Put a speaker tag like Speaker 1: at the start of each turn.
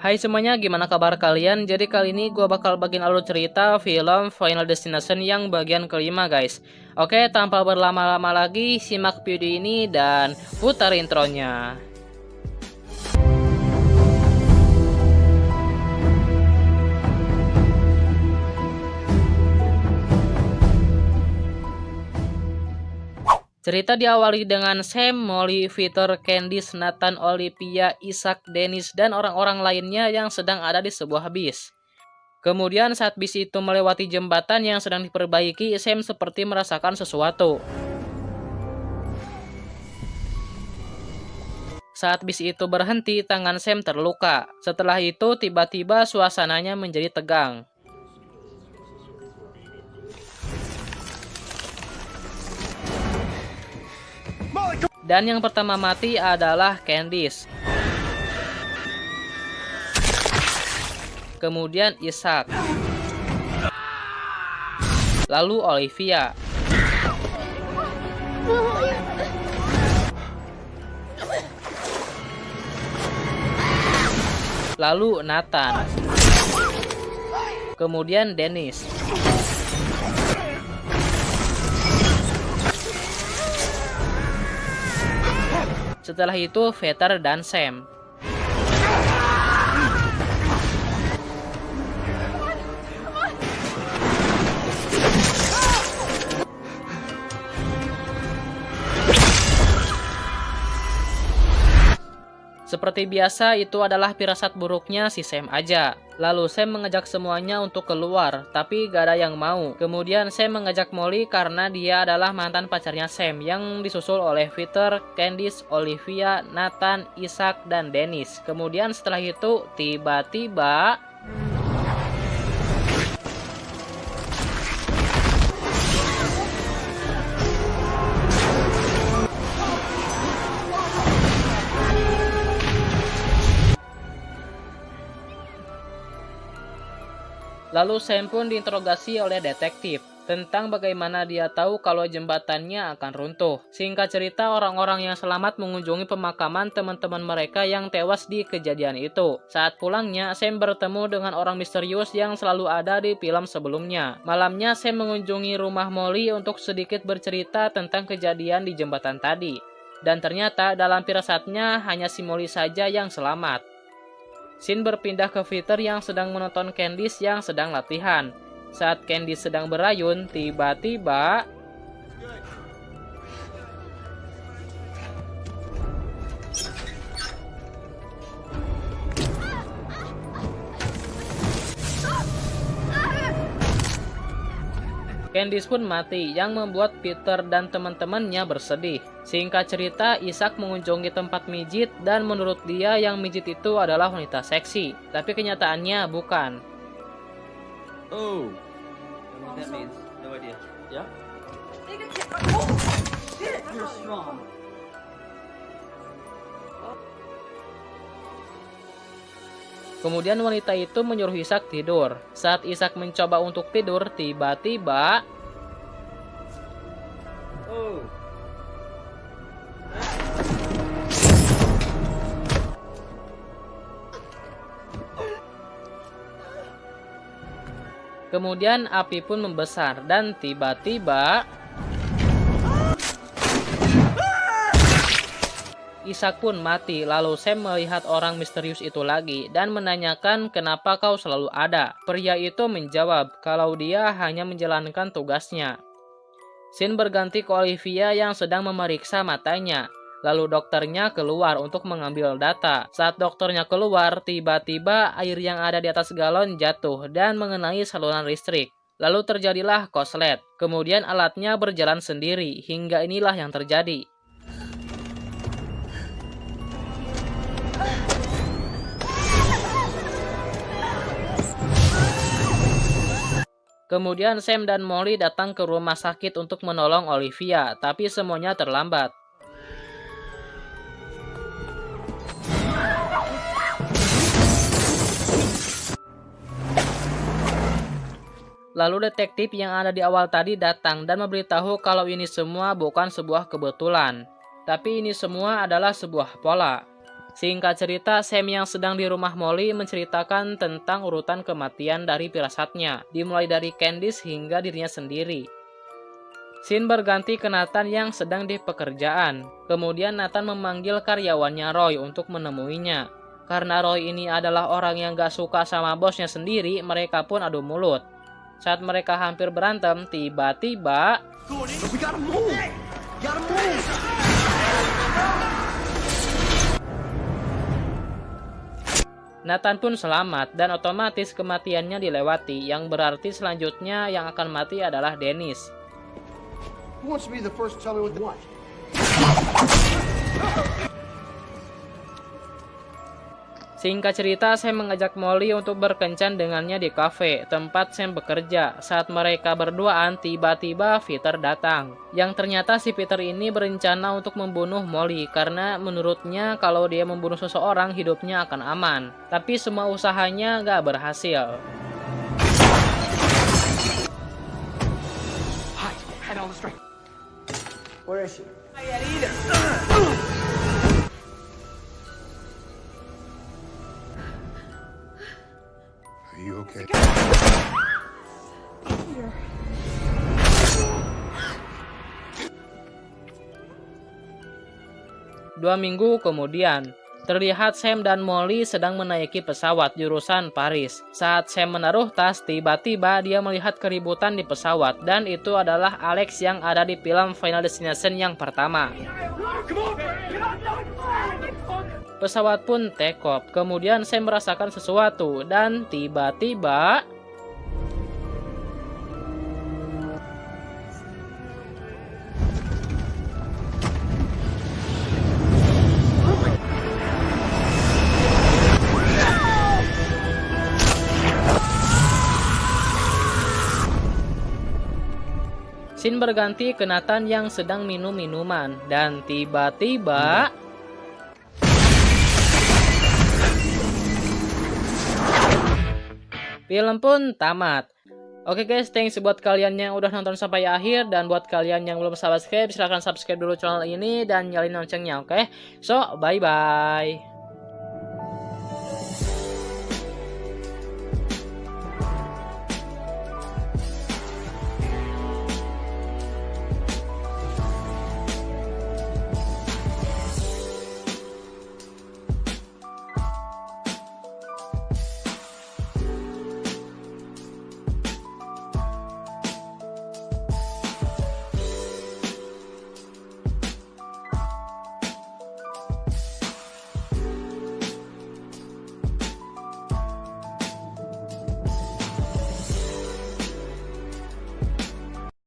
Speaker 1: Hai semuanya, gimana kabar kalian? Jadi kali ini gue bakal bagiin alur cerita film Final Destination yang bagian kelima guys. Oke, tanpa berlama-lama lagi, simak video ini dan putar intronya. Cerita diawali dengan Sam, Molly, Victor, Candice, Nathan, Olivia, Isaac, Dennis, dan orang-orang lainnya yang sedang ada di sebuah bis. Kemudian saat bis itu melewati jembatan yang sedang diperbaiki, Sam seperti merasakan sesuatu. Saat bis itu berhenti, tangan Sam terluka. Setelah itu, tiba-tiba suasananya menjadi tegang. Dan yang pertama mati adalah Candice. Kemudian Isaac. Lalu Olivia. Lalu Nathan. Kemudian Dennis. Setelah itu Victor dan Sam. Seperti biasa, itu adalah firasat buruknya si Sam aja. Lalu Sam mengajak semuanya untuk keluar, tapi gak ada yang mau. Kemudian Sam mengajak Molly karena dia adalah mantan pacarnya Sam, yang disusul oleh Victor, Candice, Olivia, Nathan, Isaac, dan Dennis. Kemudian setelah itu, tiba-tiba lalu Sam pun diinterogasi oleh detektif tentang bagaimana dia tahu kalau jembatannya akan runtuh. Singkat cerita, orang-orang yang selamat mengunjungi pemakaman teman-teman mereka yang tewas di kejadian itu. Saat pulangnya, Sam bertemu dengan orang misterius yang selalu ada di film sebelumnya. Malamnya, Sam mengunjungi rumah Molly untuk sedikit bercerita tentang kejadian di jembatan tadi. Dan ternyata dalam firasatnya hanya si Molly saja yang selamat. Scene berpindah ke Victor yang sedang menonton Candice yang sedang latihan. Saat Candice sedang berayun, tiba-tiba Candice pun mati, yang membuat Peter dan teman-temannya bersedih. Singkat cerita, Isaac mengunjungi tempat mijit dan menurut dia yang mijit itu adalah wanita seksi. Tapi kenyataannya bukan.
Speaker 2: Oh, that means no idea. Yeah. You're strong.
Speaker 1: Kemudian wanita itu menyuruh Isaac tidur. Saat Isaac mencoba untuk tidur, tiba-tiba
Speaker 2: Oh.
Speaker 1: kemudian api pun membesar dan tiba-tiba Isaac pun mati. Lalu Sam melihat orang misterius itu lagi dan menanyakan kenapa kau selalu ada. Pria itu menjawab kalau dia hanya menjalankan tugasnya. Scene berganti ke Olivia yang sedang memeriksa matanya. Lalu dokternya keluar untuk mengambil data. Saat dokternya keluar, tiba-tiba air yang ada di atas galon jatuh dan mengenai saluran listrik. Lalu terjadilah konslet. Kemudian alatnya berjalan sendiri. Hingga inilah yang terjadi. Kemudian Sam dan Molly datang ke rumah sakit untuk menolong Olivia, tapi semuanya terlambat. Lalu detektif yang ada di awal tadi datang dan memberitahu kalau ini semua bukan sebuah kebetulan, tapi ini semua adalah sebuah pola. Singkat cerita, Sam yang sedang di rumah Molly menceritakan tentang urutan kematian dari firasatnya, dimulai dari Candice hingga dirinya sendiri. Scene berganti ke Nathan yang sedang di pekerjaan. Kemudian Nathan memanggil karyawannya Roy untuk menemuinya. Karena Roy ini adalah orang yang gak suka sama bosnya sendiri, mereka pun adu mulut. Saat mereka hampir berantem, tiba-tiba Nathan pun selamat dan otomatis kematiannya dilewati, yang berarti selanjutnya yang akan mati adalah Dennis.
Speaker 3: Who wants to be the first to tell me what the what?
Speaker 1: Singkat cerita, Sam mengajak Molly untuk berkencan dengannya di kafe, tempat Sam bekerja. Saat mereka berduaan, tiba-tiba Peter datang. Yang ternyata si Peter ini berencana untuk membunuh Molly, karena menurutnya kalau dia membunuh seseorang, hidupnya akan aman. Tapi semua usahanya gak berhasil.
Speaker 3: Where is she? Are you okay?
Speaker 1: 2 minggu kemudian, terlihat Sam dan Molly sedang menaiki pesawat jurusan Paris. Saat Sam menaruh tas, tiba-tiba dia melihat keributan di pesawat, dan itu adalah Alex yang ada di film Final Destination yang pertama. Pesawat pun take off. Kemudian Sam merasakan sesuatu, dan tiba-tiba scene berganti ke Nathan yang sedang minum minuman, dan tiba-tiba film pun tamat. Oke guys, thanks buat kalian yang udah nonton sampai akhir, dan buat kalian yang belum subscribe, silahkan subscribe dulu channel ini dan nyalain loncengnya, oke? So, bye-bye.